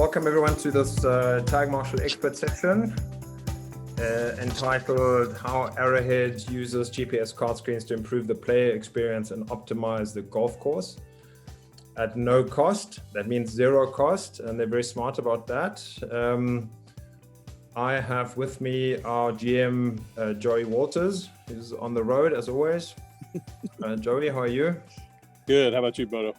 welcome everyone to this Tagmarshal expert session entitled How Arrowhead Uses GPS card screens to improve the player experience and optimize the golf course at no cost. That means zero cost, and they're very smart about that. I have with me our GM, Joey Walters, who's on the road as always. Joey, how are you? Good. How about you, Bodo?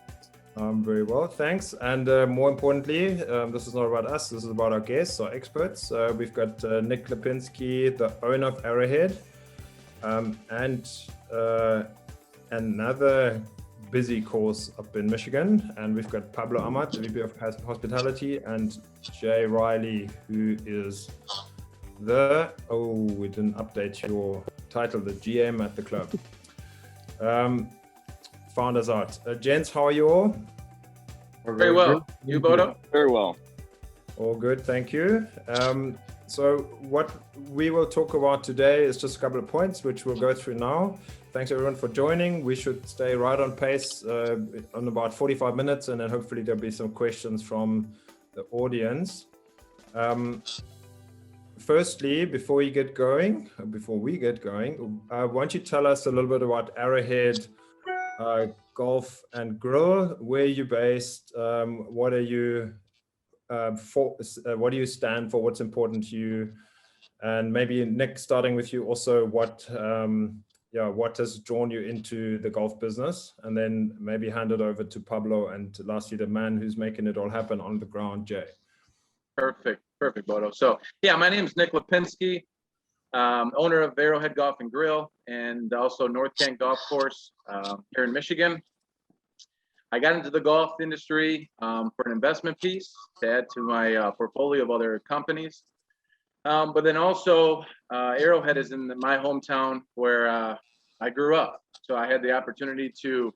I'm very well, thanks. And more importantly, this is not about us, this is about our guests, our experts. We've got Nick Lipinski, the owner of Arrowhead, and another busy course up in Michigan. And we've got Pablo Amat, the VP of Hospitality, and Jay Riley, who is the, we didn't update your title, the GM at the club. Founders Art. Gents, how are you all? Very well. You, Bodo? Very well. All good, thank you. So what we will talk about today is just a couple of points, which we'll go through now. Thanks everyone for joining. We should stay right on pace on about 45 minutes, and then hopefully there'll be some questions from the audience. Firstly, before we get going, why don't you tell us a little bit about Arrowhead Golf and Grill? Where are you based? What are you for? What do you stand for? What's important to you? And maybe Nick, starting with you, also what has drawn you into the golf business? And then maybe hand it over to Pablo, and lastly, the man who's making it all happen on the ground, Jay. Perfect, Bodo. So yeah, my name is Nick Lipinski, owner of Arrowhead Golf and Grill, and also North Kent Golf Course here in Michigan. I got into the golf industry for an investment piece to add to my portfolio of other companies. But then also Arrowhead is in my hometown where I grew up. So I had the opportunity to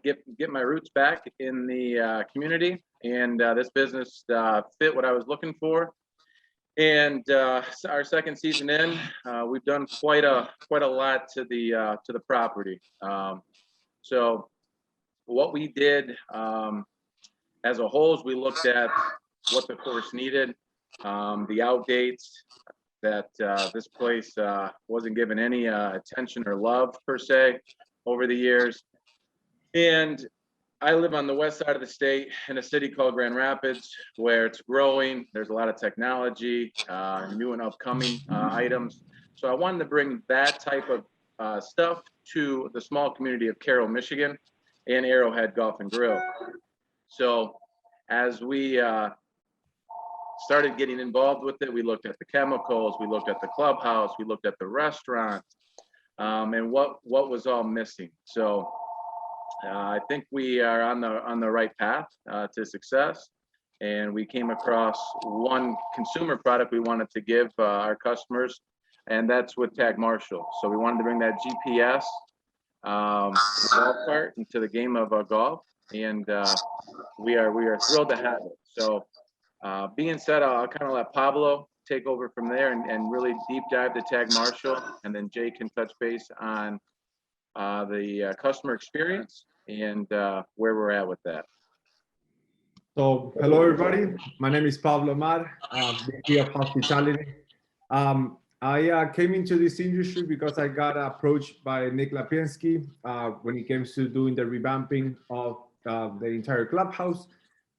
get my roots back in the community, and this business fit what I was looking for. And our second season in, we've done quite a lot to the property. So what we did as a whole is we looked at what the course needed, the out dates that this place wasn't given any attention or love per se over the years. And I live on the west side of the state in a city called Grand Rapids, where it's growing. There's a lot of technology, new and upcoming items. So I wanted to bring that type of stuff to the small community of Carroll, Michigan, and Arrowhead Golf and Grill. So as we started getting involved with it, we looked at the chemicals, we looked at the clubhouse, we looked at the restaurant, and what was all missing. So I think we are on the right path to success, and we came across one consumer product we wanted to give our customers, and that's with Tagmarshal. So we wanted to bring that GPS golf cart into the game of golf, and we are thrilled to have it. So being said, I'll kind of let Pablo take over from there and really deep dive to Tagmarshal, and then Jay can touch base on the customer experience and where we're at with that. So hello everybody, my name is Pablo Amat, VP of Hospitality. I came into this industry because I got approached by Nick Lipinski when it came to doing the revamping of the entire clubhouse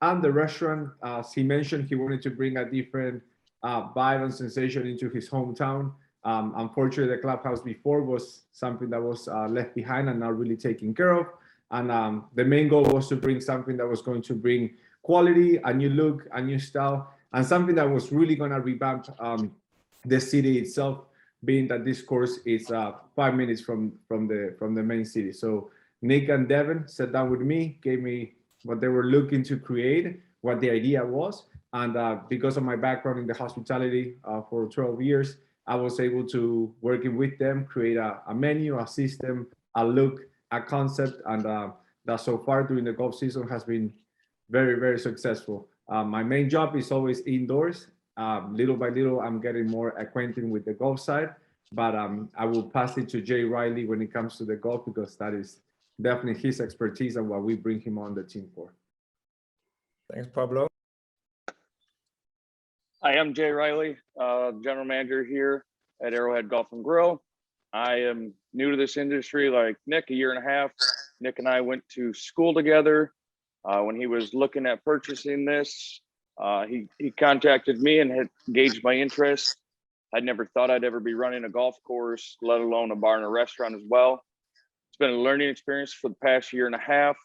and the restaurant. As he mentioned, he wanted to bring a different vibe and sensation into his hometown. Unfortunately, the clubhouse before was something that was left behind and not really taken care of. And the main goal was to bring something that was going to bring quality, a new look, a new style, and something that was really going to revamp the city itself, being that this course is 5 minutes from the main city. So Nick and Devin sat down with me, gave me what they were looking to create, what the idea was. And because of my background in the hospitality for 12 years, I was able to, working with them, create a menu, a system, a look, a concept, and that so far during the golf season has been very, very successful. My main job is always indoors. Little by little, I'm getting more acquainted with the golf side, but I will pass it to Jay Riley when it comes to the golf, because that is definitely his expertise and what we bring him on the team for. Thanks, Pablo. I am Jay Riley, general manager here at Arrowhead Golf and Grill. I am new to this industry like Nick, a year and a half. Nick and I went to school together. When he was looking at purchasing this, he contacted me and had gauged my interest. I never thought I'd ever be running a golf course, let alone a bar and a restaurant as well. It's been a learning experience for the past year and a half.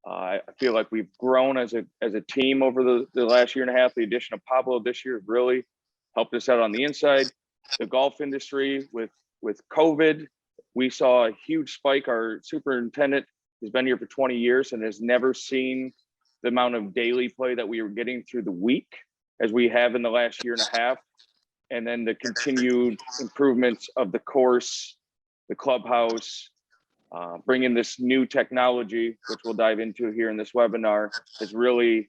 I feel like we've grown as a team over the last year and a half. The addition of Pablo this year really helped us out on the inside. The golf industry with COVID, we saw a huge spike. Our superintendent has been here for 20 years and has never seen the amount of daily play that we were getting through the week as we have in the last year and a half. And then the continued improvements of the course, the clubhouse, bringing this new technology, which we'll dive into here in this webinar, has really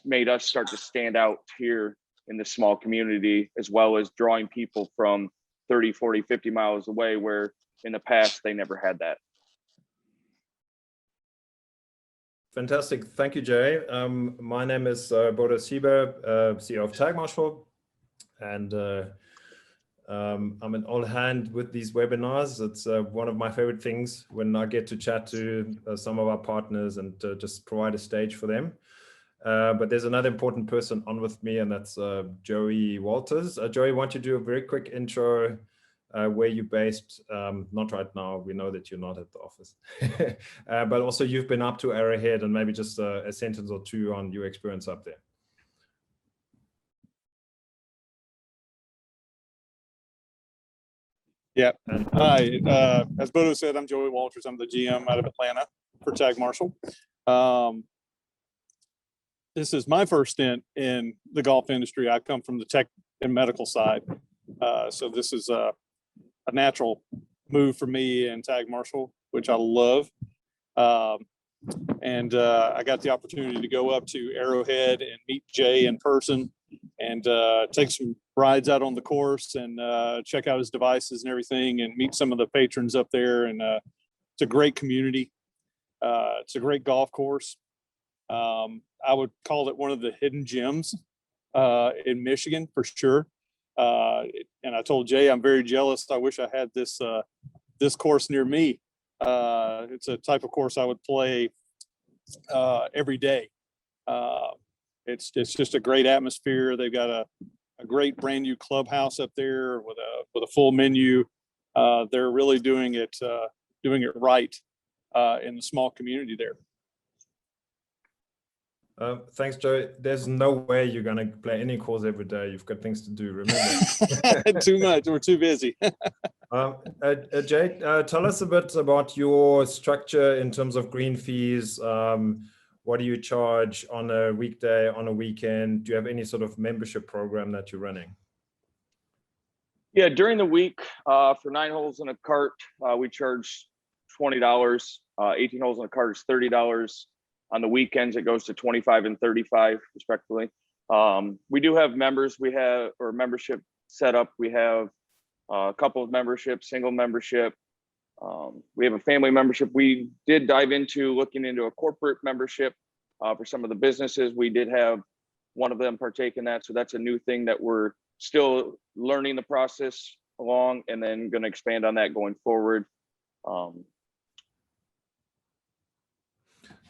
made us start to stand out here in this small community, as well as drawing people from 30, 40, 50 miles away, where in the past they never had that. Fantastic. Thank you, Jay. My name is Bodo Sieber, CEO of Tagmarshal, and I'm an all hand with these webinars. It's one of my favorite things when I get to chat to some of our partners and just provide a stage for them. But there's another important person on with me, and that's Joey Walters. Joey, why don't you do a very quick intro, where you're based? Not right now, we know that you're not at the office, but also you've been up to Arrowhead, and maybe just a sentence or two on your experience up there. Yeah. Hi. As Bodo said, I'm Joey Walters. I'm the GM out of Atlanta for Tagmarshal. This is my first stint in the golf industry. I come from the tech and medical side. So this is a natural move for me in Tagmarshal, which I love. And I got the opportunity to go up to Arrowhead and meet Jay in person and take some rides out on the course and check out his devices and everything, and meet some of the patrons up there. And it's a great community. It's a great golf course. I would call it one of the hidden gems in Michigan for sure. And I told Jay, I'm very jealous. I wish I had this course near me. It's a type of course I would play every day. It's just a great atmosphere. They've got a great brand new clubhouse up there with a full menu. They're really doing it right in the small community there. Thanks, Joe. There's no way you're going to play any course every day. You've got things to do, remember. Too much. We're too busy. Jay, tell us a bit about your structure in terms of green fees. What do you charge on a weekday, on a weekend? Do you have any sort of membership program that you're running? Yeah, during the week, for 9 holes in a cart, we charge $20. 18 holes in a cart is $30. On the weekends, it goes to 25 and 35, respectively. We do have members. We have membership set up. We have a couple of memberships, single membership. We have a family membership. We did dive into looking into a corporate membership for some of the businesses. We did have one of them partake in that. So that's a new thing that we're still learning the process along, and then going to expand on that going forward.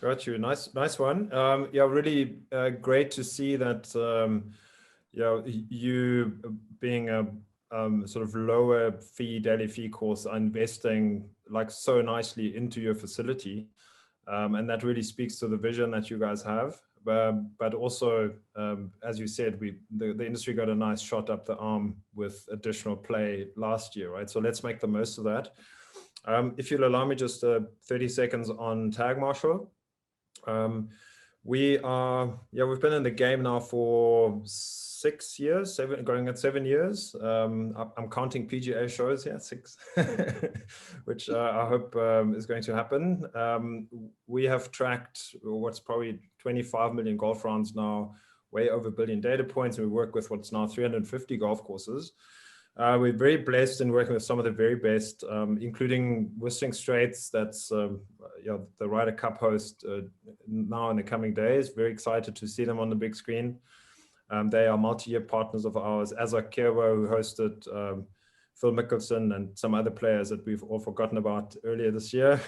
Got you. Nice one. Yeah, really great to see that. You being a sort of lower fee, daily fee course, are investing like so nicely into your facility, and that really speaks to the vision that you guys have. But also, as you said, the industry got a nice shot up the arm with additional play last year, right? So let's make the most of that. If you'll allow me just 30 seconds on Tagmarshal. We've been in the game now for 6 years, going at 7 years. I'm counting PGA shows here, 6, which I hope is going to happen. We have tracked what's probably 25 million golf rounds now, way over 1 billion data points, and we work with what's now 350 golf courses. We're very blessed in working with some of the very best, including Whistling Straits. That's the Ryder Cup host now in the coming days. Very excited to see them on the big screen. They are multi-year partners of ours, as are Kierwo, who hosted Phil Mickelson and some other players that we've all forgotten about earlier this year.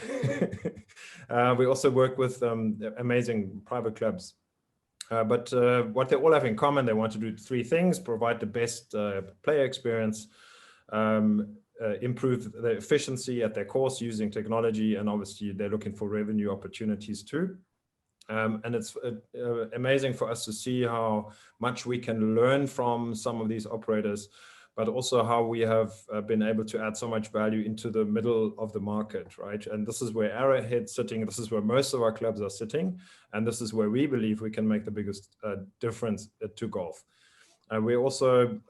We also work with amazing private clubs. But what they all have in common, they want to do three things: provide the best player experience, improve the efficiency at their course using technology, and obviously they're looking for revenue opportunities too. And it's amazing for us to see how much we can learn from some of these operators, but also how we have been able to add so much value into the middle of the market, right? And this is where Arrowhead's sitting. This is where most of our clubs are sitting. And this is where we believe we can make the biggest difference to golf. We're also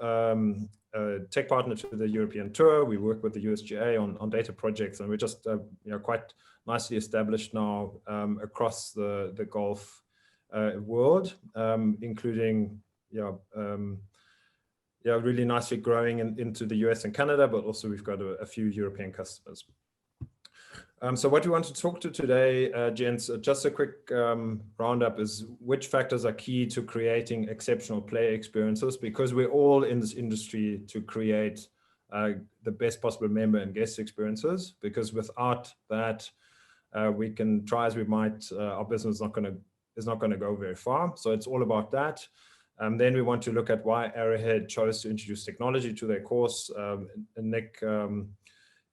a tech partner to the European Tour. We work with the USGA on data projects, and we're just quite nicely established now across the golf world, including really nicely growing into the US and Canada, but also we've got a few European customers. So what we want to talk to today, gents, just a quick roundup is which factors are key to creating exceptional player experiences, because we're all in this industry to create the best possible member and guest experiences, because without that, we can try as we might, our business is not going to go very far. So it's all about that. Then we want to look at why Arrowhead chose to introduce technology to their course. And Nick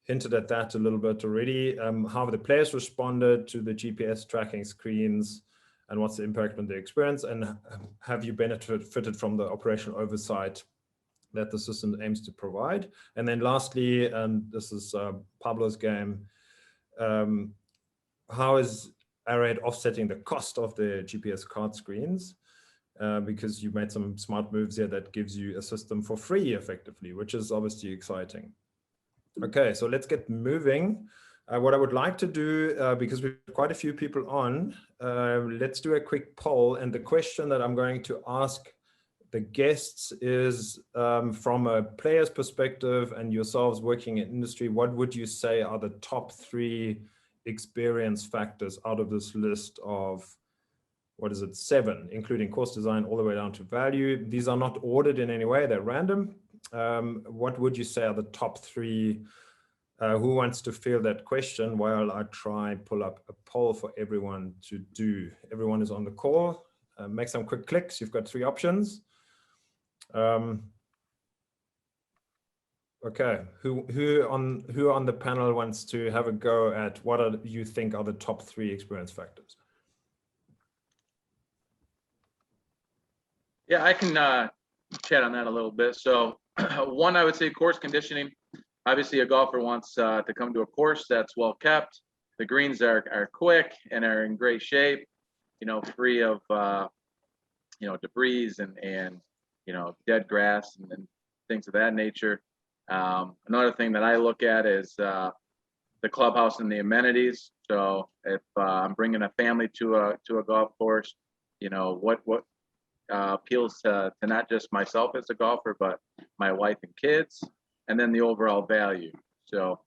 hinted at that a little bit already. How the players responded to the GPS tracking screens, and what's the impact on their experience, and have you benefited from the operational oversight that the system aims to provide? And then lastly, and this is Pablo's game, how is Arrowhead offsetting the cost of the GPS card screens? Because you made some smart moves here that gives you a system for free effectively, which is obviously exciting. Okay, so let's get moving. What I would like to do, because we've got quite a few people on, let's do a quick poll. And the question that I'm going to ask the guests is, from a player's perspective and yourselves working in industry, what would you say are the top 3 experience factors out of this list of, what is it, 7, including course design all the way down to value? These are not ordered in any way, they're random. What would you say are the top 3? Who wants to field that question while I try pull up a poll for everyone to do? Everyone is on the call. Make some quick clicks. You've got 3 options. Okay, who on the panel wants to have a go at what you think are the top 3 experience factors? Yeah, I can chat on that a little bit. So one, I would say course conditioning. Obviously, a golfer wants to come to a course that's well kept. The greens are quick and are in great shape, free of debris and dead grass and things of that nature. Another thing that I look at is the clubhouse and the amenities. So if I'm bringing a family to a golf course, what appeals to not just myself as a golfer, but my wife and kids, and then the overall value. So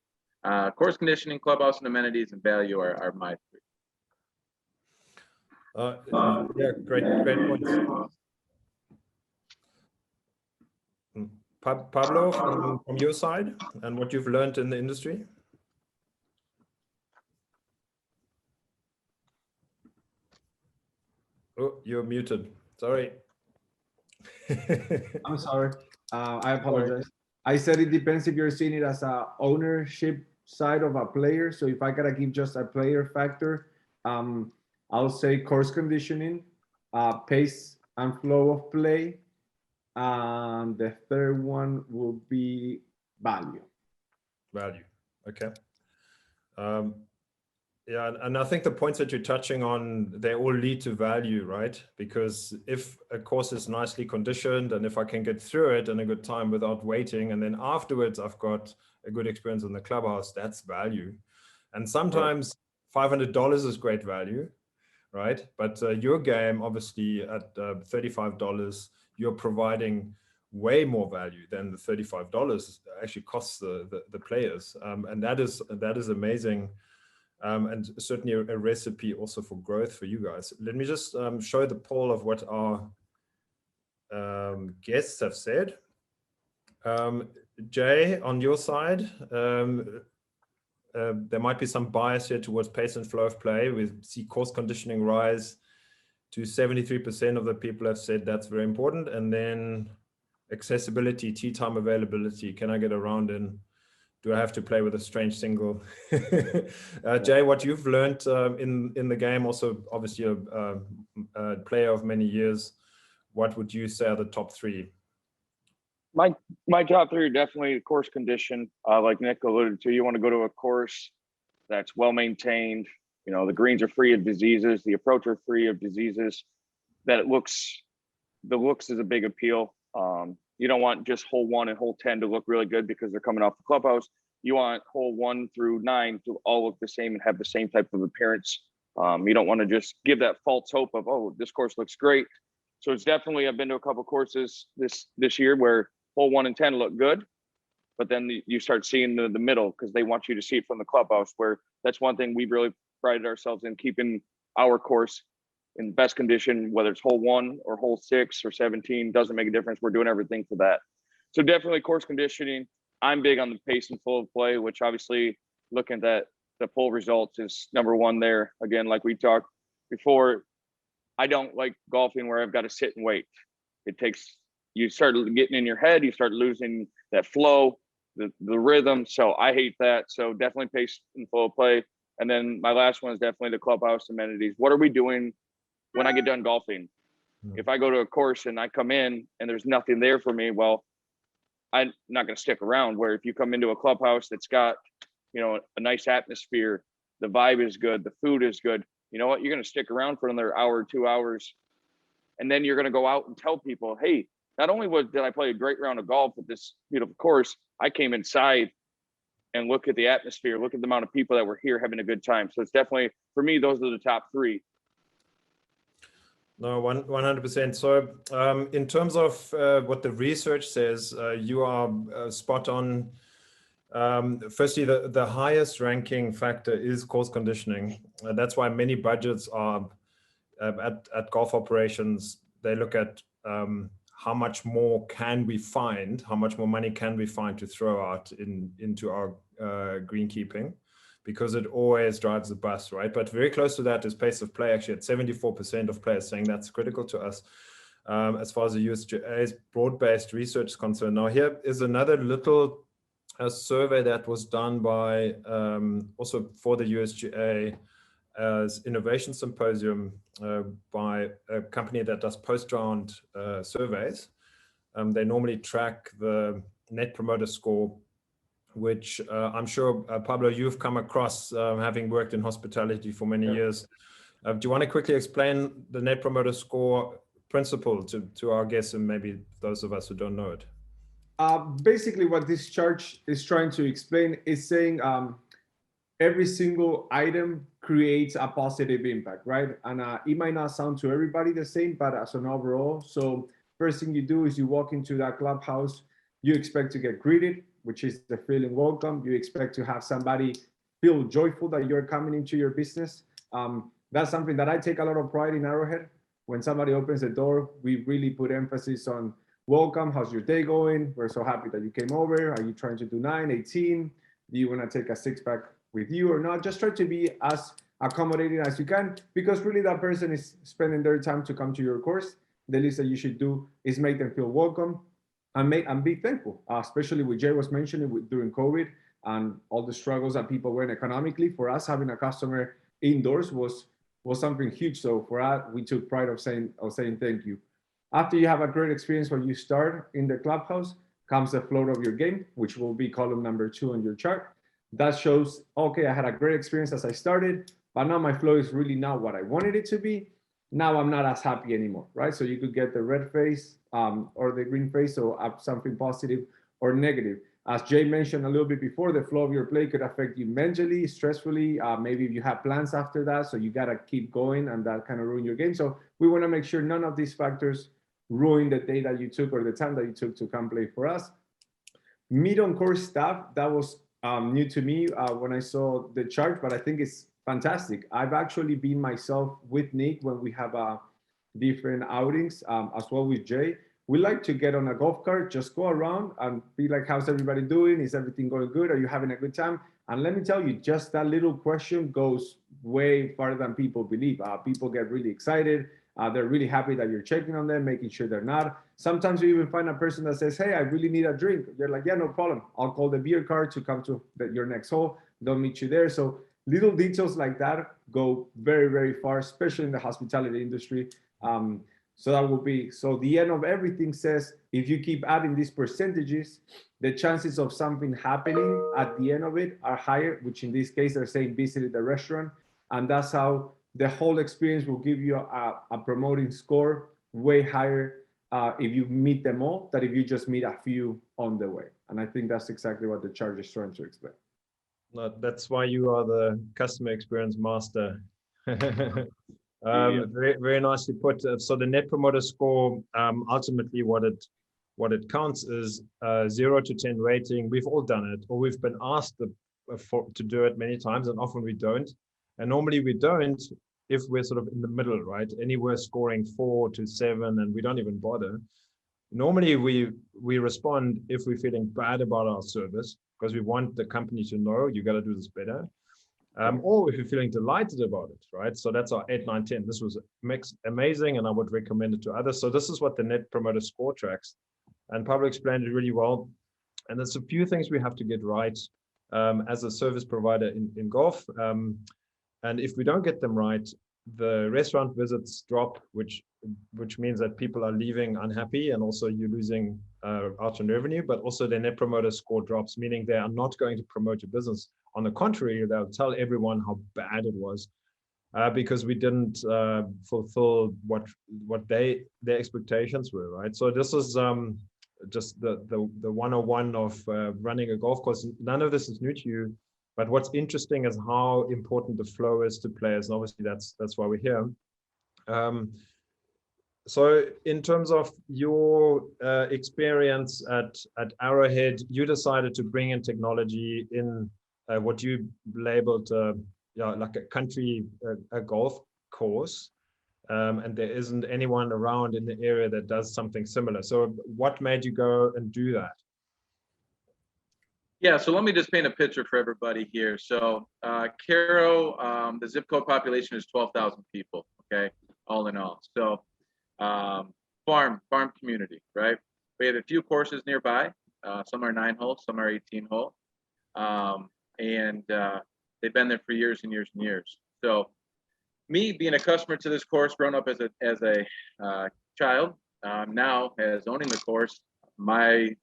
course conditioning, clubhouse and amenities, and value are my 3. Yeah, great points. Pablo, from your side, and what you've learned in the industry? Oh, you're muted. Sorry. I'm sorry. I apologize. I said it depends if you're seeing it as a ownership side of a player. So if I gotta give just a player factor, I'll say course conditioning, pace and flow of play, and the third one will be value. Value. Okay. Yeah, and I think the points that you're touching on, they all lead to value, right? Because if a course is nicely conditioned and if I can get through it in a good time without waiting, and then afterwards I've got a good experience in the clubhouse, that's value. And sometimes $500 is great value, right? But your game, obviously at $35, you're providing way more value than the $35 actually costs the players. And that is amazing. And certainly a recipe also for growth for you guys. Let me just show the poll of what our guests have said. Jay, on your side, there might be some bias here towards pace and flow of play. We see course conditioning rise to 73% of the people have said that's very important. And then accessibility, tee time availability. Can I get around and do I have to play with a strange single? Jay, what you've learned in the game, also obviously a player of many years, what would you say are the top three? My top three are definitely course condition. Like Nick alluded to, you want to go to a course that's well maintained. You know, the greens are free of diseases, the approach are free of diseases. The looks is a big appeal. You don't want just hole 1 and hole 10 to look really good because they're coming off the clubhouse. You want hole 1 through 9 to all look the same and have the same type of appearance. You don't want to just give that false hope of, oh, this course looks great. So it's definitely, I've been to a couple courses this year where hole 1 and 10 look good, but then you start seeing the middle because they want you to see it from the clubhouse, where that's one thing we really prided ourselves in, keeping our course in best condition, whether it's hole 1 or hole 6 or 17, doesn't make a difference. We're doing everything for that. So definitely course conditioning. I'm big on the pace and flow of play, which obviously looking at the poll results is number 1 there. Again, like we talked before, I don't like golfing where I've got to sit and wait. You start getting in your head, you start losing that flow, the rhythm. So I hate that. So definitely pace and flow of play. And then my last one is definitely the clubhouse amenities. What are we doing when I get done golfing? If I go to a course and I come in and there's nothing there for me, well, I'm not going to stick around. Where if you come into a clubhouse that's got, you know, a nice atmosphere, the vibe is good, the food is good, you know what, you're going to stick around for another hour, 2 hours. And then you're going to go out and tell people, hey, not only did I play a great round of golf at this beautiful course, I came inside and look at the atmosphere, look at the amount of people that were here having a good time. So it's definitely, for me, those are the top three. No, 100%. So in terms of what the research says, you are spot on. Firstly, the highest ranking factor is course conditioning. That's why many budgets are at golf operations. They look at how much more can we find, how much more money can we find to throw out into our greenkeeping, because it always drives the bus, right? But very close to that is pace of play. Actually, at 74% of players saying that's critical to us as far as the USGA's broad-based research is concerned. Now, here is another little survey that was done by also for the USGA as Innovation Symposium by a company that does post-round surveys. They normally track the Net Promoter Score, which I'm sure, Pablo, you've come across having worked in hospitality for many years. Do you want to quickly explain the Net Promoter Score principle to our guests and maybe those of us who don't know it? Basically, what this chart is trying to explain is saying every single item creates a positive impact, right? And it might not sound to everybody the same, but as an overall, so first thing you do is you walk into that clubhouse, you expect to get greeted, which is the feeling welcome. You expect to have somebody feel joyful that you're coming into your business. That's something that I take a lot of pride in Arrowhead. When somebody opens the door, we really put emphasis on welcome, how's your day going? We're so happy that you came over. Are you trying to do 9, 18? Do you want to take a 6-pack with you or not? Just try to be as accommodating as you can, because really that person is spending their time to come to your course. The least that you should do is make them feel welcome and be thankful, especially what Jay was mentioning during COVID and all the struggles that people were in economically. For us, having a customer indoors was something huge. So for us, we took pride of saying thank you. After you have a great experience when you start in the clubhouse, comes the flow of your game, which will be column number 2 on your chart. That shows, okay, I had a great experience as I started, but now my flow is really not what I wanted it to be. Now I'm not as happy anymore, right? So you could get the red face or the green face, so something positive or negative. As Jay mentioned a little bit before, the flow of your play could affect you mentally, stressfully, maybe if you have plans after that, so you gotta keep going and that kind of ruin your game. So we wanna make sure none of these factors ruin the day that you took or the time that you took to come play for us. Meet on course staff, that was new to me when I saw the chart, but I think it's fantastic. I've actually been myself with Nick when we have different outings, as well with Jay. we like to get on a golf cart, just go around and be like, how's everybody doing? Is everything going good? Are you having a good time? And let me tell you, just that little question goes way farther than people believe. People get really excited. They're really happy that you're checking on them, making sure they're not. Sometimes you even find a person that says, hey, I really need a drink. You're like, yeah, no problem. I'll call the beer cart to come to your next hole. They'll meet you there. So little details like that go very, very far, especially in the hospitality industry. So that will be, so the end of everything says, if you keep adding these percentages, the chances of something happening at the end of it are higher, which in this case, they're saying visited the restaurant. And that's how the whole experience will give you a promoting score way higher if you meet them all than if you just meet a few on the way. And I think that's exactly what the chart is trying to explain. No, that's why you are the customer experience master. Very, very nicely put. So the Net Promoter Score, ultimately what it counts is 0 to 10 rating. We've all done it, or we've been asked to do it many times, and often we don't. And normally we don't if we're sort of in the middle, right? Anywhere scoring 4 to 7, and we don't even bother. Normally we respond if we're feeling bad about our service, because we want the company to know you got to do this better. Or if you're feeling delighted about it, right? So that's our 8, 9, 10. This was amazing, and I would recommend it to others. So this is what the Net Promoter Score tracks, and Pablo explained it really well. And there's a few things we have to get right as a service provider in golf. And if we don't get them right, the restaurant visits drop, which means that people are leaving unhappy, and also you're losing out on revenue, but also their Net Promoter Score drops, meaning they are not going to promote your business. On the contrary, they'll tell everyone how bad it was because we didn't fulfill what their expectations were, right? So this is just the 101 of running a golf course. None of this is new to you. But what's interesting is how important the flow is to players. And obviously, that's why we're here. So in terms of your experience at Arrowhead, you decided to bring in technology in what you labeled like a country a golf course. And there isn't anyone around in the area that does something similar. So what made you go and do that? Yeah, so let me just paint a picture for everybody here. So Cairo, the zip code population is 12,000 people, okay, all in all. So farm community, right? We have a few courses nearby. Some are 9 holes, some are 18 hole. And they've been there for years and years and years. So me being a customer to this course, grown up as a child, now as owning the course, my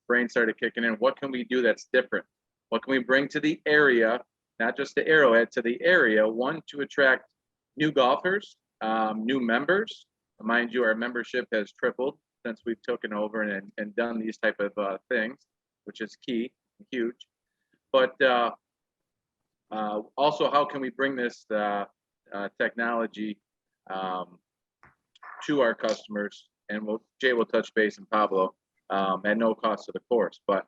brain started kicking in. What can we do that's different? What can we bring to the area, not just to Arrowhead, to the area? One, to attract new golfers, new members. Mind you, our membership has tripled since we've taken over and done these type of things, which is key, huge. But also, how can we bring this technology to our customers? And Jay will touch base, and Pablo, at no cost to the course. But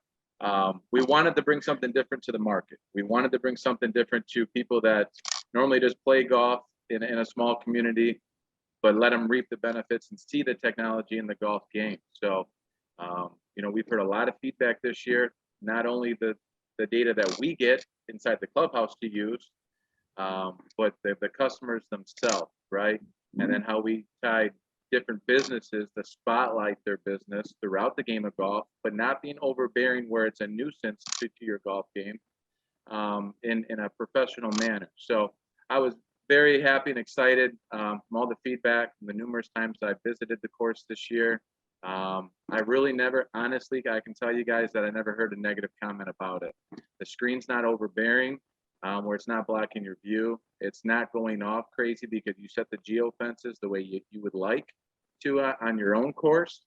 we wanted to bring something different to the market. We wanted to bring something different to people that normally just play golf in a small community, but let them reap the benefits and see the technology in the golf game. So, we've heard a lot of feedback this year, not only the data that we get inside the clubhouse to use, but the customers themselves, right? And then how we tied different businesses to spotlight their business throughout the game of golf, but not being overbearing where it's a nuisance to your golf game, in a professional manner. So I was very happy and excited from all the feedback from the numerous times I visited the course this year. I really never, honestly, I can tell you guys that I never heard a negative comment about it. The screen's not overbearing, where it's not blocking your view. It's not going off crazy because you set the geo fences the way you would like to on your own course,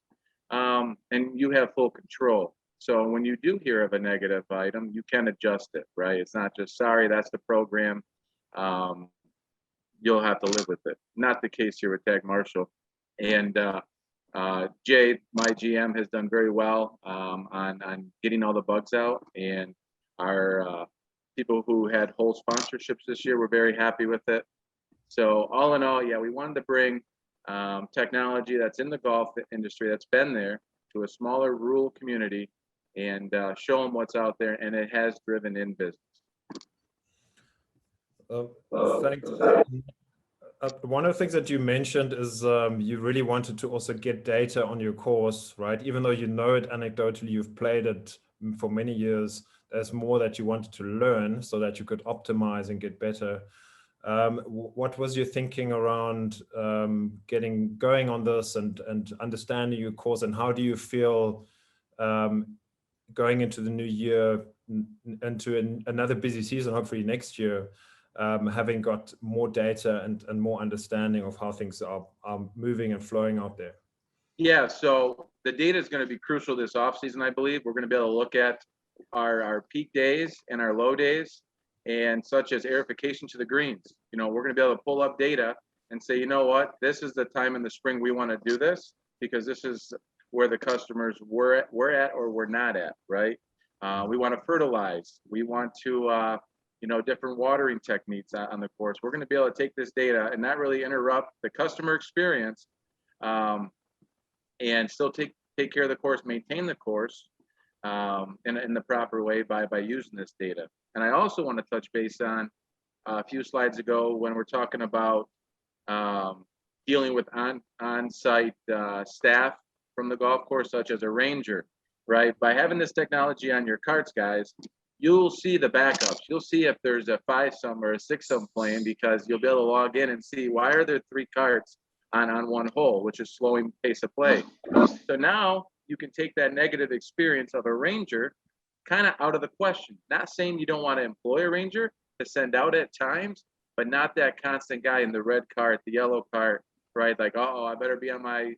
and you have full control. So when you do hear of a negative item, you can adjust it, right? It's not just, sorry, that's the program. You'll have to live with it. Not the case here with Tagmarshal. And Jay, my GM, has done very well on getting all the bugs out. And our people who had whole sponsorships this year were very happy with it. So all in all, yeah, we wanted to bring technology that's in the golf industry that's been there to a smaller rural community and show them what's out there, and it has driven in business. Thanks. One of the things that you mentioned is you really wanted to also get data on your course, right? Even though you know it anecdotally, you've played it for many years, there's more that you wanted to learn so that you could optimize and get better. What was your thinking around getting going on this and understanding your course, and how do you feel going into the new year, into another busy season, hopefully next year, having got more data and more understanding of how things are moving and flowing out there? Yeah, so the data is going to be crucial this off season, I believe. We're going to be able to look at our peak days and our low days, and such as aerification to the greens. You know, we're going to be able to pull up data and say, you know what, this is the time in the spring we want to do this, because this is where the customers were at or were not at, right? We want to fertilize. We want to, you know, different watering techniques on the course. We're going to be able to take this data and not really interrupt the customer experience, and still take care of the course, maintain the course in the proper way by using this data. And I also want to touch base on a few slides ago when we're talking about dealing with on-site staff from the golf course, such as a ranger, right? By having this technology on your carts, guys, you'll see the backups. You'll see if there's a 5-some or a 6-some playing, because you'll be able to log in and see why are there 3 carts on one hole, which is slowing pace of play. So now you can take that negative experience of a ranger kind of out of the question. Not saying you don't want to employ a ranger to send out at times, but not that constant guy in the red cart, the yellow cart, right? Like, oh, I better be on my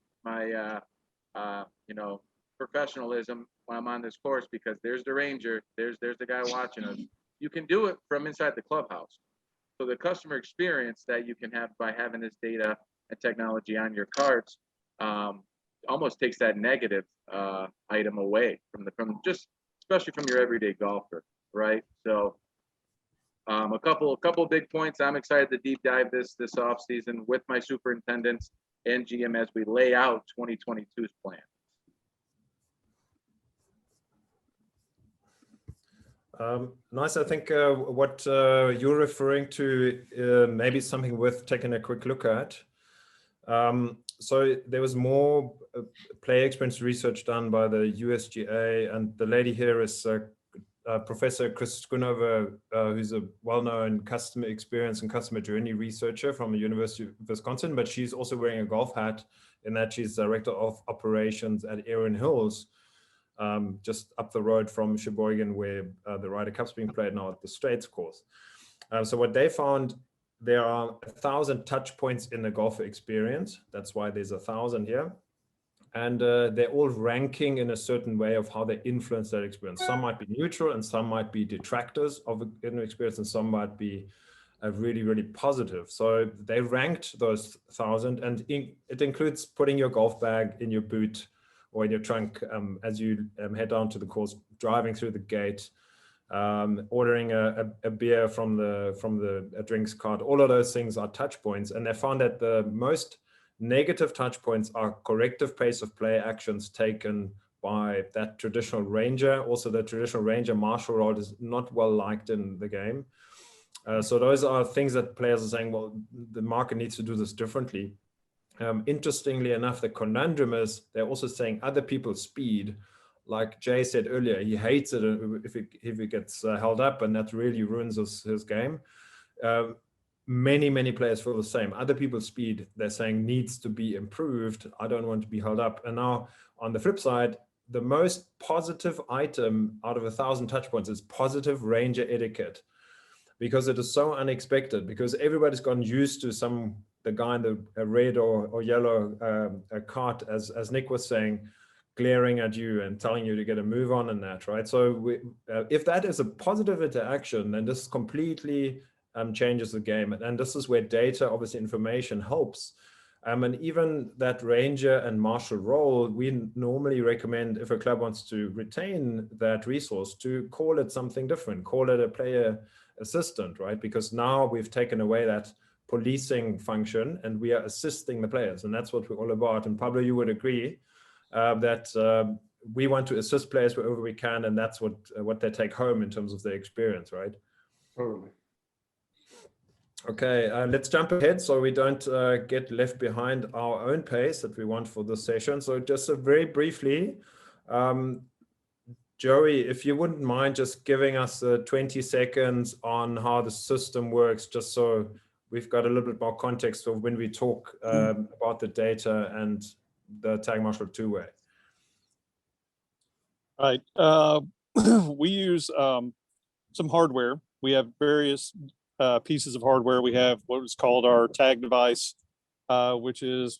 you know, professionalism when I'm on this course, because there's the ranger, there's the guy watching us. You can do it from inside the clubhouse. So the customer experience that you can have by having this data and technology on your carts almost takes that negative item away from just, especially from your everyday golfer, right? So a couple big points. I'm excited to deep dive this off season with my superintendents and GM as we lay out 2022's plan. Nice. I think what you're referring to maybe something worth taking a quick look at. So there was more player experience research done by the USGA, and the lady here is Professor Chris Schoonover, who's a well-known customer experience and customer journey researcher from the University of Wisconsin, but she's also wearing a golf hat in that she's director of operations at Erin Hills, just up the road from Sheboygan, where the Ryder Cup's being played now at the Straits course. So what they found, there are 1,000 touch points in the golfer experience. That's why there's 1,000 here. And they're all ranking in a certain way of how they influence that experience. Some might be neutral, and some might be detractors of an experience, and some might be really, really positive. So they ranked those 1,000, and it includes putting your golf bag in your boot or in your trunk as you head down to the course, driving through the gate, ordering a beer from the drinks cart. All of those things are touch points, and they found that the most negative touch points are corrective pace of play actions taken by that traditional ranger. Also, the traditional ranger marshal role is not well liked in the game. So those are things that players are saying, well, the market needs to do this differently. Interestingly enough, the conundrum is they're also saying other people's speed. Like Jay said earlier, he hates it if it gets held up, and that really ruins his game. Many players feel the same. Other people's speed, they're saying, needs to be improved. I don't want to be held up. And now on the flip side, the most positive item out of 1,000 touch points is positive ranger etiquette, because it is so unexpected, because everybody's gotten used to the guy in the red or yellow cart, as Nick was saying, glaring at you and telling you to get a move on and that, right? So if that is a positive interaction, then this completely changes the game. And this is where data, obviously information, helps. And even that ranger and marshal role, we normally recommend, if a club wants to retain that resource, to call it something different, call it a player assistant, right? Because now we've taken away that policing function, and we are assisting the players, and that's what we're all about. And Pablo, you would agree that we want to assist players wherever we can, and that's what they take home in terms of their experience, right? Totally. Okay, let's jump ahead so we don't get left behind our own pace that we want for this session. So just very briefly, Joey, if you wouldn't mind just giving us 20 seconds on how the system works, just so we've got a little bit more context for when we talk about the data and the Tagmarshal two-way. Right. We use some hardware. We have various pieces of hardware. We have what is called our tag device, which is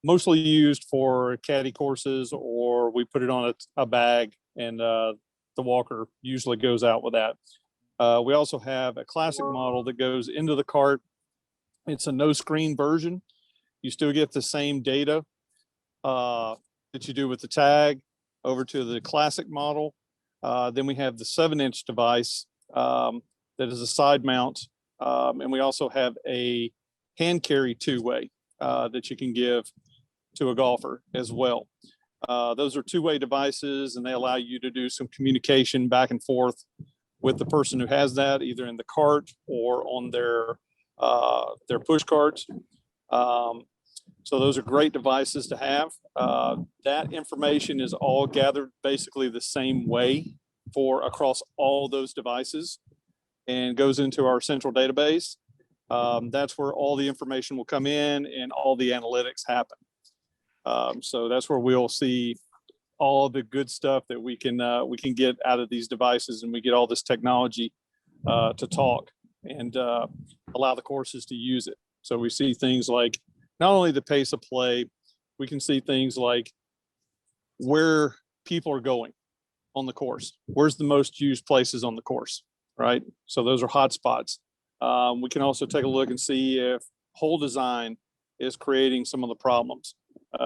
mostly used for caddy courses, or we put it on a bag, and the walker usually goes out with that. We also have a classic model that goes into the cart. It's a no screen version. You still get the same data that you do with the tag over to the classic model. Then we have the 7-inch device that is a side mount. And we also have a hand carry two-way that you can give to a golfer as well. Those are two-way devices, and they allow you to do some communication back and forth with the person who has that, either in the cart or on their push carts. So those are great devices to have. That information is all gathered basically the same way for across all those devices and goes into our central database. That's where all the information will come in and all the analytics happen. So that's where we'll see all the good stuff that we can get out of these devices, and we get all this technology to talk and allow the courses to use it. So we see things like not only the pace of play, we can see things like where people are going on the course. Where's the most used places on the course, right? So those are hot spots. We can also take a look and see if hole design is creating some of the problems.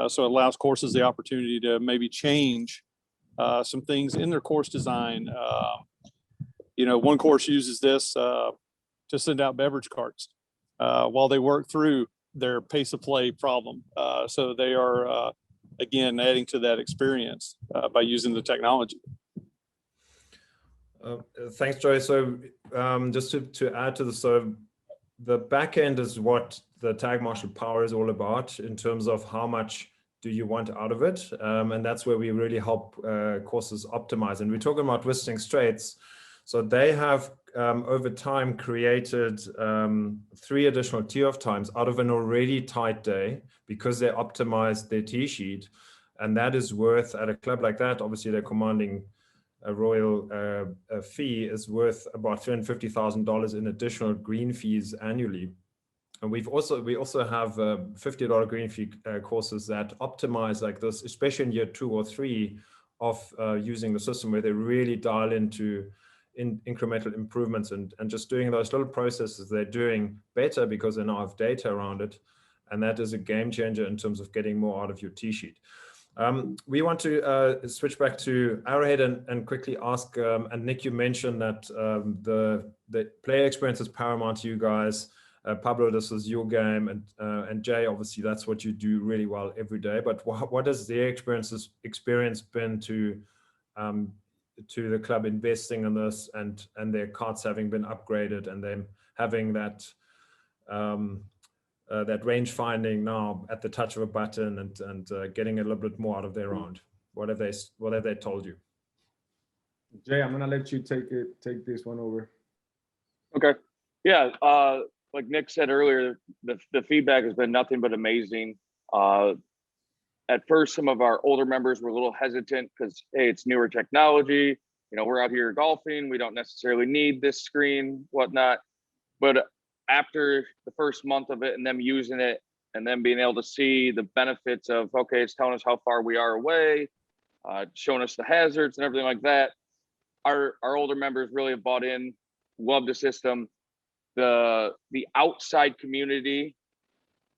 So it allows courses the opportunity to maybe change some things in their course design. One course uses this to send out beverage carts while they work through their pace of play problem. So they are, again, adding to that experience by using the technology. Thanks, Joey. So just to add to this, so the back end is what the Tagmarshal power is all about in terms of how much do you want out of it. And that's where we really help courses optimize. And we're talking about Whistling Straits. So they have over time created 3 additional tee-off times out of an already tight day because they optimized their tee sheet. And that is worth, at a club like that, obviously they're commanding a royal fee, is worth about $350,000 in additional green fees annually. And we also have $50 green fee courses that optimize like this, especially in year 2 or 3 of using the system, where they really dial into incremental improvements and just doing those little processes they're doing better because they now have data around it. And that is a game changer in terms of getting more out of your tee sheet. We want to switch back to Arrowhead and quickly ask, and Nick, you mentioned that the player experience is paramount to you guys. Pablo, this is your game, and Jay, obviously that's what you do really well every day. But what has their experience been to the club investing in this and their carts having been upgraded and them having that that range finding now at the touch of a button and getting a little bit more out of their round? What have they told you? Jay, I'm gonna let you take this one over. Okay. Yeah. Like Nick said earlier, the feedback has been nothing but amazing. At first, some of our older members were a little hesitant because, hey, it's newer technology. We're out here golfing. We don't necessarily need this screen, whatnot. But after the first month of it and them using it and then being able to see the benefits of, okay, it's telling us how far we are away, showing us the hazards and everything like that, our older members really have bought in, love the system. The outside community,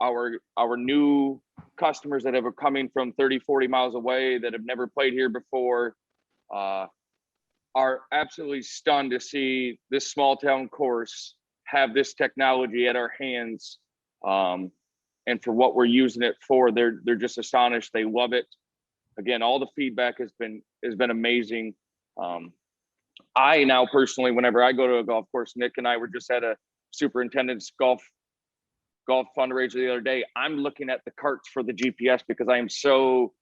our new customers that are coming from 30, 40 miles away that have never played here before are absolutely stunned to see this small town course have this technology at our hands, and for what we're using it for, they're just astonished. They love it. Again, all the feedback has been amazing. I now personally, whenever I go to a golf course, Nick and I were just at a superintendent's golf fundraiser the other day. I'm looking at the carts for the GPS because I am so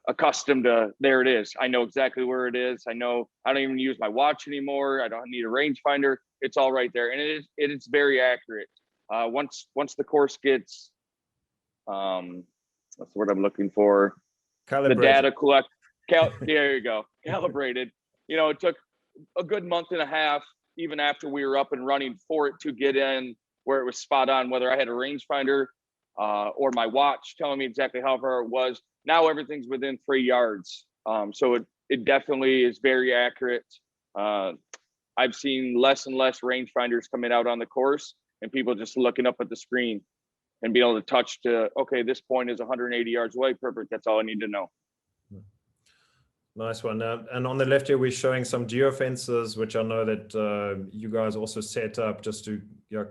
accustomed to, there it is. I know exactly where it is. I know I don't even use my watch anymore. I don't need a rangefinder. It's all right there, and it is very accurate. Once the course gets, what's the word I'm looking for? Calibrated. The data there you go, calibrated. It took a good month and a half, even after we were up and running, for it to get in where it was spot on, whether I had a rangefinder or my watch telling me exactly how far it was. Now everything's within 3 yards. So it definitely is very accurate. I've seen less and less rangefinders coming out on the course and people just looking up at the screen and being able to touch to, okay, this point is 180 yards away. Perfect. That's all I need to know. Nice one. And on the left here, we're showing some geofences, which I know that you guys also set up just to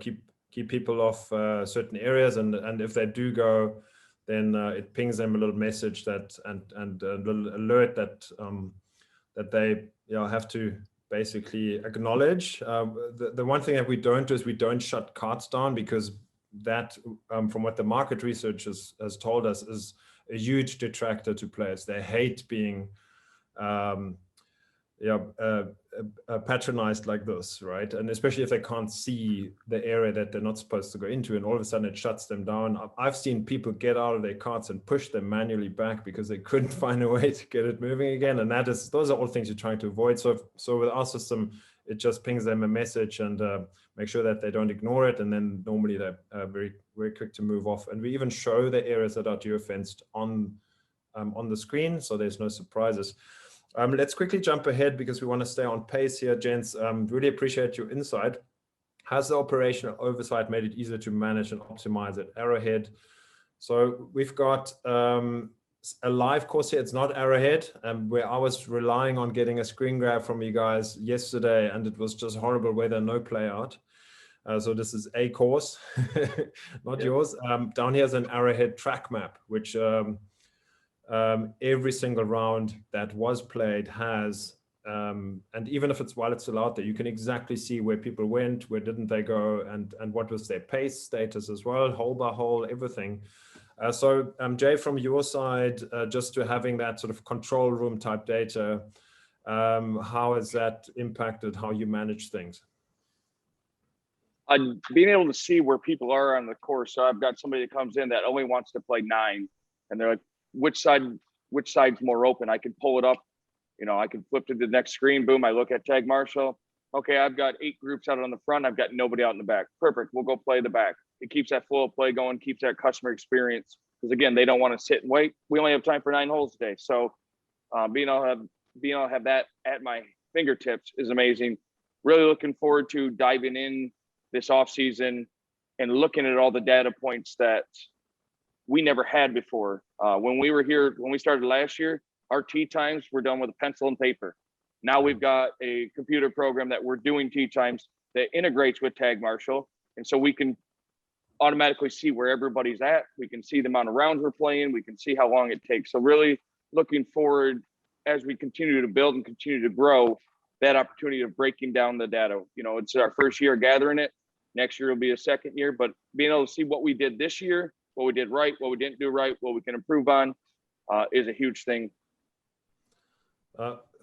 keep people off certain areas. And if they do go, then it pings them a little message that and a little alert that that they have to basically acknowledge. The one thing that we don't do is we don't shut carts down, because that, from what the market research has told us, is a huge detractor to players. They hate being patronized like this, right? And especially if they can't see the area that they're not supposed to go into, and all of a sudden it shuts them down. I've seen people get out of their carts and push them manually back because they couldn't find a way to get it moving again. And those are all things you're trying to avoid. So with our system, it just pings them a message and make sure that they don't ignore it. And then normally they're very, very quick to move off. And we even show the areas that are geofenced on the screen, so there's no surprises. Let's quickly jump ahead because we want to stay on pace here, gents. Really appreciate your insight. Has the operational oversight made it easier to manage and optimize at Arrowhead? So we've got a live course here. It's not Arrowhead, where I was relying on getting a screen grab from you guys yesterday, and it was just horrible weather, no play out. So this is a course, not yours. Down here is an Arrowhead track map, which every single round that was played has, and even if it's while it's still out there, you can exactly see where people went, where didn't they go, and what was their pace status as well, hole by hole, everything. So Jay, from your side, just to having that sort of control room type data, how has that impacted how you manage things? Being able to see where people are on the course. So I've got somebody that comes in that only wants to play 9, and they're like, which side's more open? I can pull it up, I can flip to the next screen. Boom, I look at Tagmarshal. Okay, I've got 8 groups out on the front. I've got nobody out in the back. Perfect. We'll go play the back. It keeps that flow of play going, keeps that customer experience. Because again, they don't want to sit and wait. We only have time for 9 holes today. So being able to have that at my fingertips is amazing. Really looking forward to diving in this off season and looking at all the data points that we never had before. When we were here, when we started last year, our tee times were done with a pencil and paper. Now we've got a computer program that we're doing tee times that integrates with Tagmarshal. And so we can automatically see where everybody's at. We can see the amount of rounds we're playing. We can see how long it takes. So really looking forward, as we continue to build and continue to grow, that opportunity of breaking down the data. It's our first year gathering it. Next year will be a second year, but being able to see what we did this year, what we did right, what we didn't do right, what we can improve on, is a huge thing.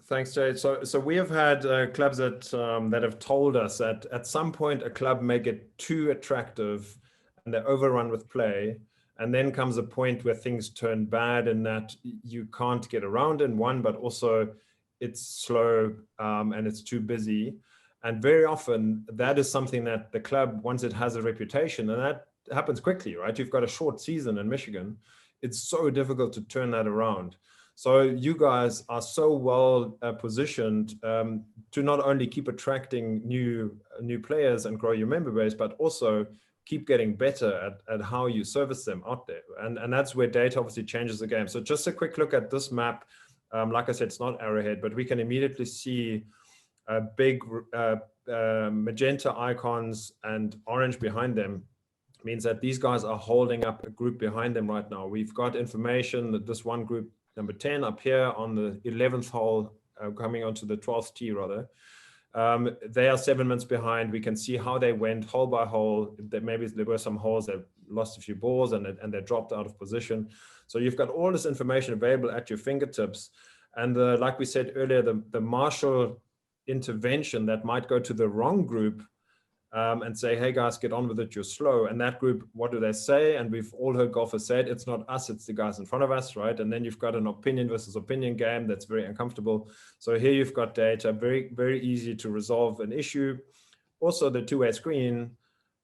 Thanks, Jay. So we have had clubs that have told us that at some point a club may get too attractive and they overrun with play, and then comes a point where things turn bad and that you can't get around in one, but also it's slow and it's too busy. And very often that is something that the club, once it has a reputation, and that happens quickly, right? You've got a short season in Michigan. It's so difficult to turn that around. So you guys are so well positioned to not only keep attracting new players and grow your member base, but also keep getting better at how you service them out there. And that's where data obviously changes the game. So just a quick look at this map. Like I said, it's not Arrowhead, but we can immediately see big magenta icons and orange behind them means that these guys are holding up a group behind them right now. We've got information that this one group, number 10 up here on the 11th hole, coming onto the 12th tee rather, they are 7 minutes behind. We can see how they went hole by hole. Maybe there were some holes that lost a few balls and they dropped out of position. So you've got all this information available at your fingertips. And like we said earlier, the Marshall intervention that might go to the wrong group and say, hey guys, get on with it, you're slow. And that group, what do they say? And we've all heard golfers say it's not us, it's the guys in front of us, right? And then you've got an opinion versus opinion game that's very uncomfortable. So here you've got data, very, very easy to resolve an issue. Also the two-way screen,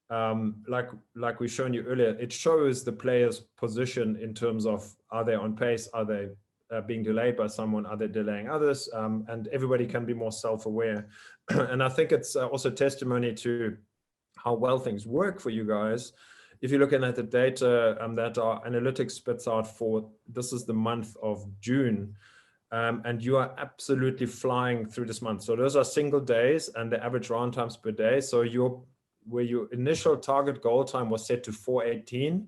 like we've shown you earlier, it shows the player's position in terms of, are they on pace? Are they being delayed by someone? Are they delaying others? And everybody can be more self-aware. And I think it's also testimony to how well things work for you guys. If you're looking at the data that our analytics spits out for, this is the month of June, and you are absolutely flying through this month. So those are single days and the average round times per day. So where your initial target goal time was set to 4:18,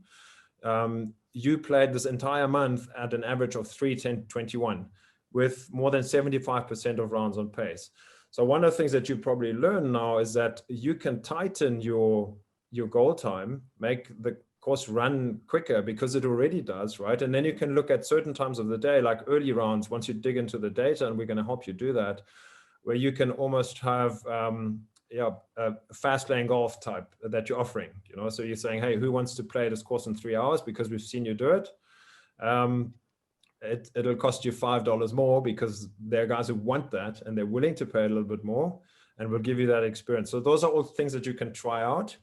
you played this entire month at an average of 3:10.21 with more than 75% of rounds on pace. So one of the things that you probably learn now is that you can tighten your goal time, make the course run quicker because it already does, right? And then you can look at certain times of the day, like early rounds, once you dig into the data, and we're going to help you do that, where you can almost have a fast lane golf type that you're offering, so you're saying, hey, who wants to play this course in 3 hours because we've seen you do it? It'll cost you $5 more because there are guys who want that and they're willing to pay a little bit more, and we'll give you that experience. So those are all things that you can try out.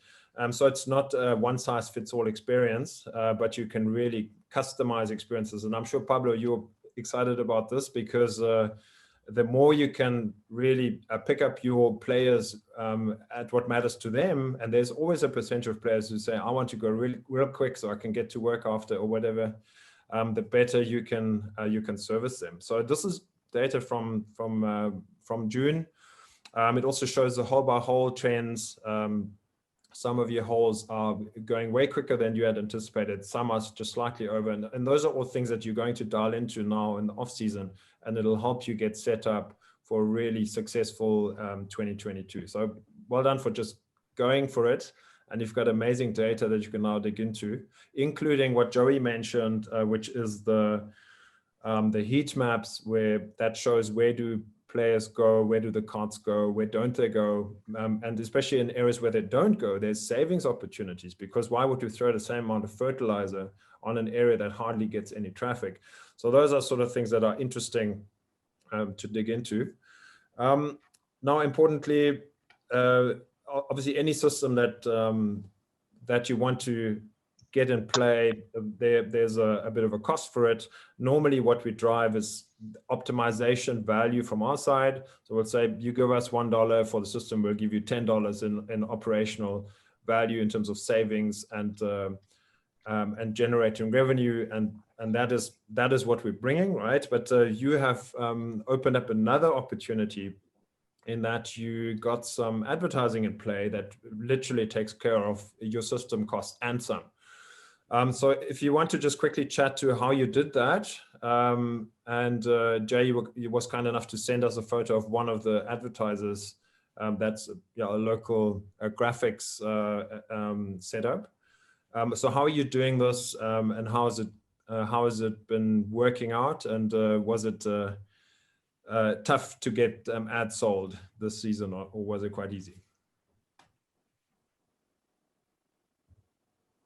So it's not a one size fits all experience, but you can really customize experiences. And I'm sure, Pablo, you're excited about this because the more you can really pick up your players at what matters to them, and there's always a percentage of players who say, I want to go real quick so I can get to work after or whatever, the better you can service them. So this is data from June. It also shows the hole by hole trends. Some of your holes are going way quicker than you had anticipated. Some are just slightly over. And those are all things that you're going to dial into now in the off season, and it'll help you get set up for a really successful 2022. So well done for just going for it. And you've got amazing data that you can now dig into, including what Joey mentioned, which is the heat maps, where that shows where do players go, where do the carts go, where don't they go, and especially in areas where they don't go, there's savings opportunities, because why would you throw the same amount of fertilizer on an area that hardly gets any traffic? So those are sort of things that are interesting to dig into. Now, importantly, obviously any system that you want to get in play, there's a bit of a cost for it. Normally what we drive is optimization value from our side. So we'll say, you give us $1 for the system, we'll give you $10 in operational value in terms of savings and generating revenue, and that is what we're bringing, right? But you have opened up another opportunity in that you got some advertising in play that literally takes care of your system cost and some. So if you want to just quickly chat to how you did that, and Jay, you was kind enough to send us a photo of one of the advertisers. That's a local graphics setup. So how are you doing this, and how has it been working out, and was it tough to get ads sold this season, or was it quite easy?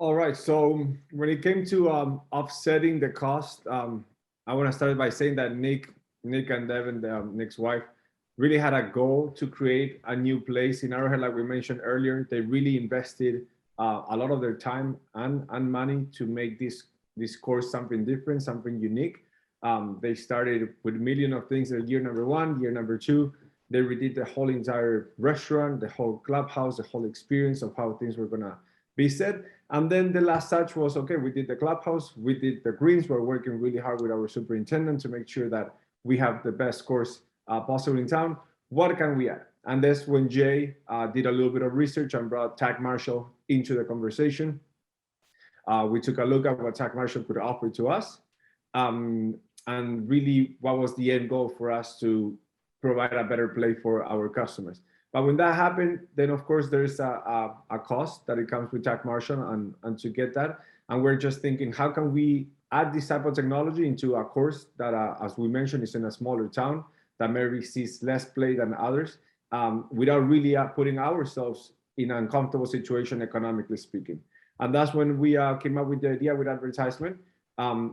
All right, so when it came to offsetting the cost, I want to start by saying that Nick and Devin, Nick's wife, really had a goal to create a new place in Arrowhead. Like we mentioned earlier, they really invested a lot of their time and money to make this course something different, something unique. They started with a million of things at year number 1, year number 2. They redid the whole entire restaurant, the whole clubhouse, the whole experience of how things were gonna be set. And then the last touch was, okay, we did the clubhouse, we did the greens. We're working really hard with our superintendent to make sure that we have the best course possible in town. what can we add? And that's when Jay did a little bit of research and brought Tagmarshal into the conversation. We took a look at what Tagmarshal could offer to us, and really what was the end goal for us to provide a better play for our customers. But when that happened, then of course there's a cost that it comes with Tagmarshal and to get that. And we're just thinking, how can we add this type of technology into a course that, as we mentioned, is in a smaller town that maybe sees less play than others, without really putting ourselves in an uncomfortable situation, economically speaking. And that's when we came up with the idea with advertisement.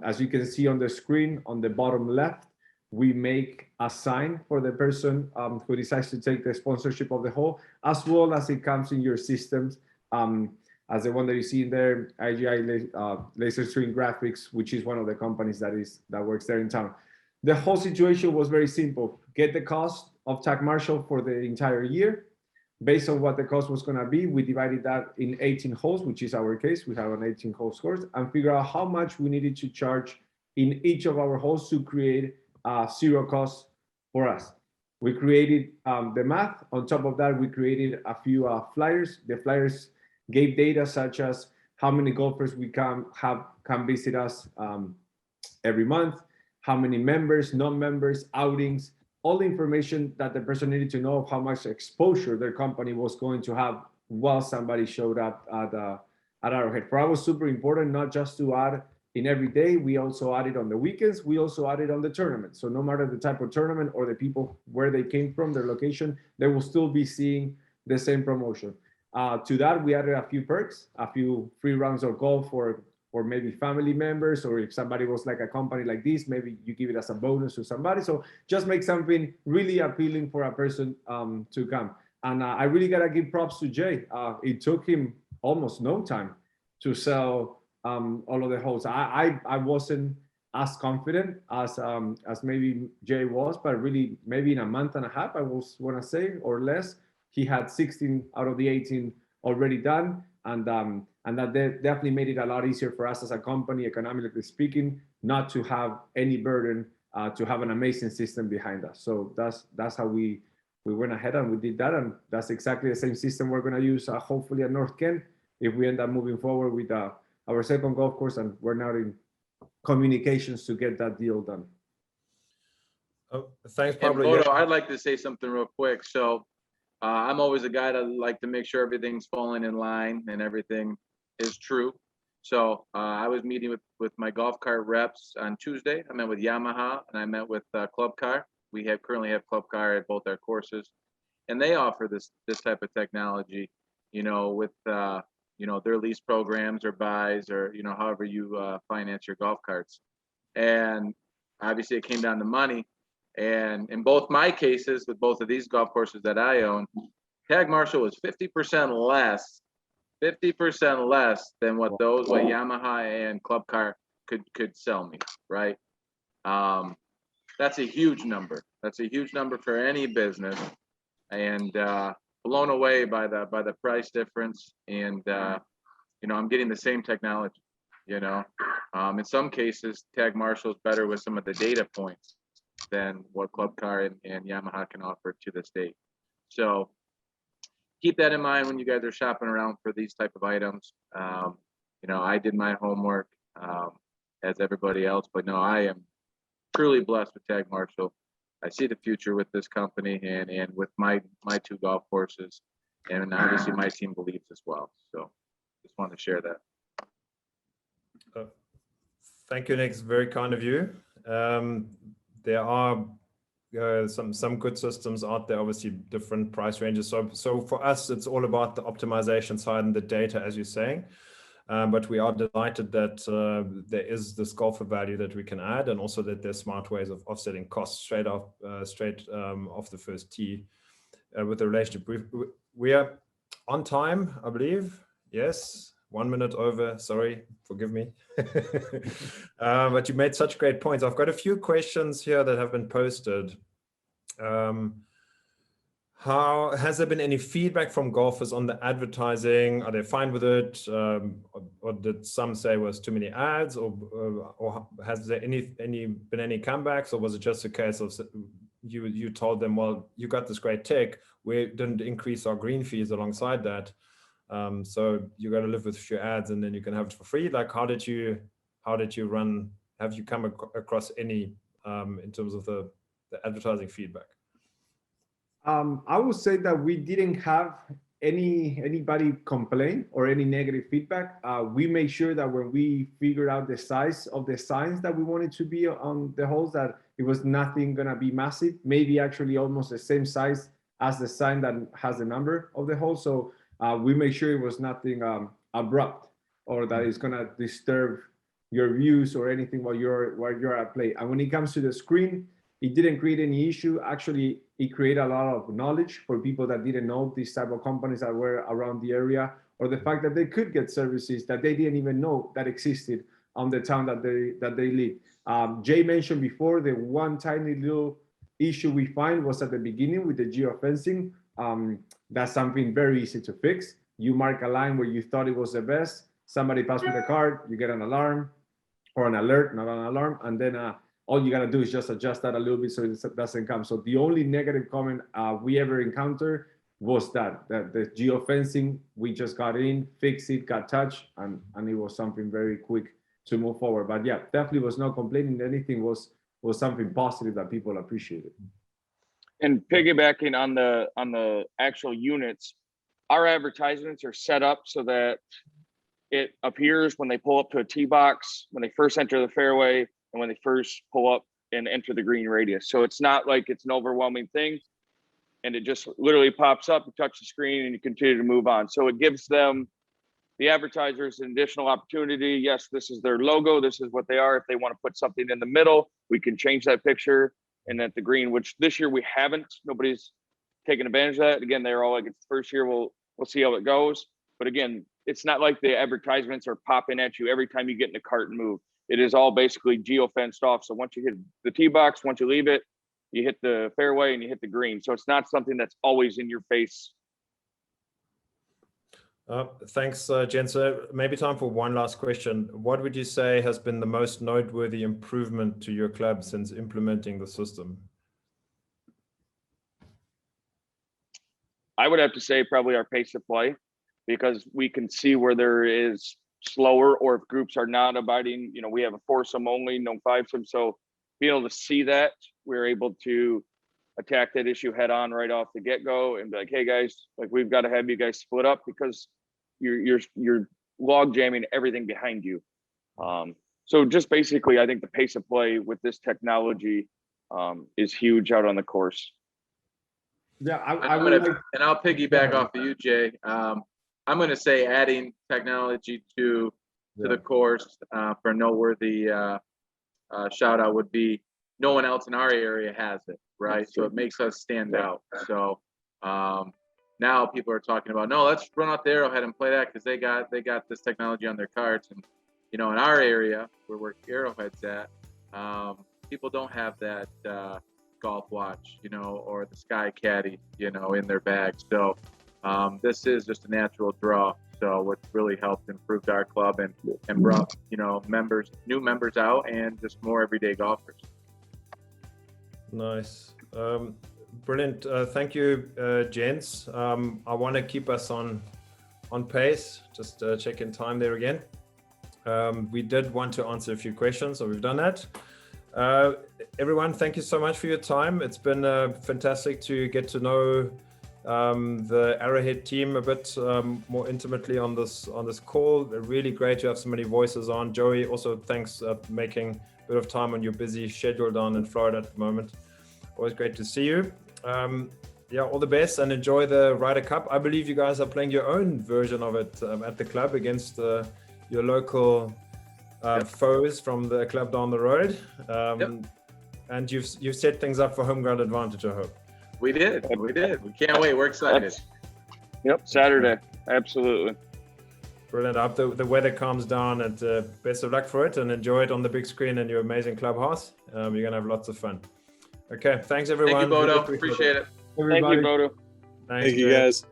As you can see on the screen, on the bottom left, we make a sign for the person who decides to take the sponsorship of the hole, as well as it comes in your systems, as the one that you see in there, IGI Laser String Graphics, which is one of the companies that works there in town. The whole situation was very simple. Get the cost of Tagmarshal for the entire year. Based on what the cost was going to be, we divided that in 18 holes, which is our case. We have an 18-hole course, and figure out how much we needed to charge in each of our holes to create zero cost for us. We created the math. On top of that, we created a few flyers. The flyers gave data such as how many golfers we can visit us every month, how many members, non-members, outings, all the information that the person needed to know of how much exposure their company was going to have while somebody showed up at Arrowhead. For us, it was super important not just to add in every day, we also added on the weekends, we also added on the tournament. So no matter the type of tournament or the people where they came from, their location, they will still be seeing the same promotion. To that, we added a few perks, a few free rounds of golf for maybe family members, or if somebody was like a company like this, maybe you give it as a bonus to somebody. So just make something really appealing for a person to come. And I really gotta give props to Jay. It took him almost no time to sell all of the holes. I wasn't as confident as maybe Jay was, but really maybe in a month and a half, I want to say, or less, he had 16 out of the 18 already done. And that definitely made it a lot easier for us as a company, economically speaking, not to have any burden, to have an amazing system behind us. So that's how we went ahead and we did that. And that's exactly the same system we're going to use, hopefully at North Kent, if we end up moving forward with our second golf course, and we're now in communications to get that deal done. Oh, thanks, Pablo. Bodo, I'd like to say something real quick. So I'm always a guy that like to make sure everything's falling in line and everything is true. So I was meeting with my golf cart reps on Tuesday. I met with Yamaha and I met with Club Car. We currently have Club Car at both our courses, and they offer this type of technology, with their lease programs or buys, or however you finance your golf carts. And obviously it came down to money. And in both my cases, with both of these golf courses that I own, Tagmarshal was 50% less than what Yamaha and Club Car could sell me, right? That's a huge number. That's a huge number for any business, and blown away by the price difference. And I'm getting the same technology. In some cases, Tagmarshal is better with some of the data points than what Club Car and Yamaha can offer to this date. So keep that in mind when you guys are shopping around for these type of items. I did my homework as everybody else, but no, I am truly blessed with Tagmarshal. I see the future with this company and with my two golf courses, and obviously my team believes as well. So just wanted to share that. Thank you, Nick. It's very kind of you. There are some good systems out there, obviously different price ranges. So for us, it's all about the optimization side and the data, as you're saying. But we are delighted that there is this golfer value that we can add, and also that there's smart ways of offsetting costs straight off the first tee with the relationship. We are on time, I believe. Yes. 1 minute over, sorry, forgive me. But you made such great points. I've got a few questions here that have been posted. How has there been any feedback from golfers on the advertising? Are they fine with it? Or did some say it was too many ads? Or has there been any comebacks? Or was it just a case of you told them, well, you got this great tech, we didn't increase our green fees alongside that. So you got to live with a few ads and then you can have it for free. Like, how did you run? Have you come across any in terms of the advertising feedback? I would say that we didn't have anybody complain or any negative feedback. We made sure that when we figured out the size of the signs that we wanted to be on the holes, that it was nothing gonna be massive, maybe actually almost the same size as the sign that has the number of the hole. So we made sure it was nothing abrupt or that it's gonna disturb your views or anything while you're at play. And when it comes to the screen, it didn't create any issue. Actually, it created a lot of knowledge for people that didn't know these type of companies that were around the area, or the fact that they could get services that they didn't even know that existed on the town that they live. Jay mentioned before, the one tiny little issue we find was at the beginning with the geofencing. That's something very easy to fix. You mark a line where you thought it was the best, somebody passed with a card, you get an alarm or an alert, not an alarm, and then all you gotta do is just adjust that a little bit so it doesn't come. So the only negative comment we ever encountered was that the geofencing, we just got in, fixed it, got touched, and it was something very quick to move forward. But yeah, definitely was not complaining. Anything was something positive that people appreciated. And piggybacking on the actual units, our advertisements are set up so that it appears when they pull up to a tee box, when they first enter the fairway, and when they first pull up and enter the green radius. So it's not like it's an overwhelming thing, and it just literally pops up, you touch the screen, and you continue to move on. So it gives them, the advertisers, an additional opportunity. Yes, this is their logo, this is what they are. If they want to put something in the middle, we can change that picture. And at the green, which this year we haven't, nobody's taken advantage of that. Again, they're all like, it's the first year, we'll see how it goes. But again, it's not like the advertisements are popping at you every time you get in the cart and move. It is all basically geo-fenced off. So once you hit the tee box, once you leave it, you hit the fairway and you hit the green. So it's not something that's always in your face. Thanks, Jen. So maybe time for one last question. What would you say has been the most noteworthy improvement to your club since implementing the system? I would have to say probably our pace of play, because we can see where there is slower, or if groups are not abiding, we have a foursome only, no fivesome. So being able to see that, we're able to attack that issue head on right off the get-go and be like, hey guys, like, we've got to have you guys split up because you're log jamming everything behind you. So just basically, I think the pace of play with this technology is huge out on the course. Yeah, and I'll piggyback off of you, Jay. I'm going to say adding technology to the course for a noteworthy shout out would be, no one else in our area has it, right? So it makes us stand out. So now people are talking about, no, let's run out there, Arrowhead and play that, because they got this technology on their cards. And in our area where Arrowhead's at, people don't have that golf watch, or the Sky Caddy, in their bag. So this is just a natural draw. So it's really helped improve our club and brought, new members out, and just more everyday golfers. Nice. Brilliant. Thank you, gents. I want to keep us on pace. Just checking time there again. We did want to answer a few questions, so we've done that. Everyone, thank you so much for your time. It's been fantastic to get to know the Arrowhead team a bit more intimately on this call. Really great to have so many voices on. Joey, also thanks for making a bit of time on your busy schedule down in Florida at the moment. Always great to see you. Yeah, all the best and enjoy the Ryder Cup. I believe you guys are playing your own version of it at the club against your local foes from the club down the road. And you've set things up for home ground advantage, I hope. We did. We can't wait. We're excited. Yep, Saturday. Absolutely. Brilliant. I hope the weather calms down, and best of luck for it, and enjoy it on the big screen in your amazing clubhouse. You're going to have lots of fun. Okay. Thanks, everyone. Thank you, Bodo. Appreciate it. Thank you, Bodo. Thanks, Thank you, guys.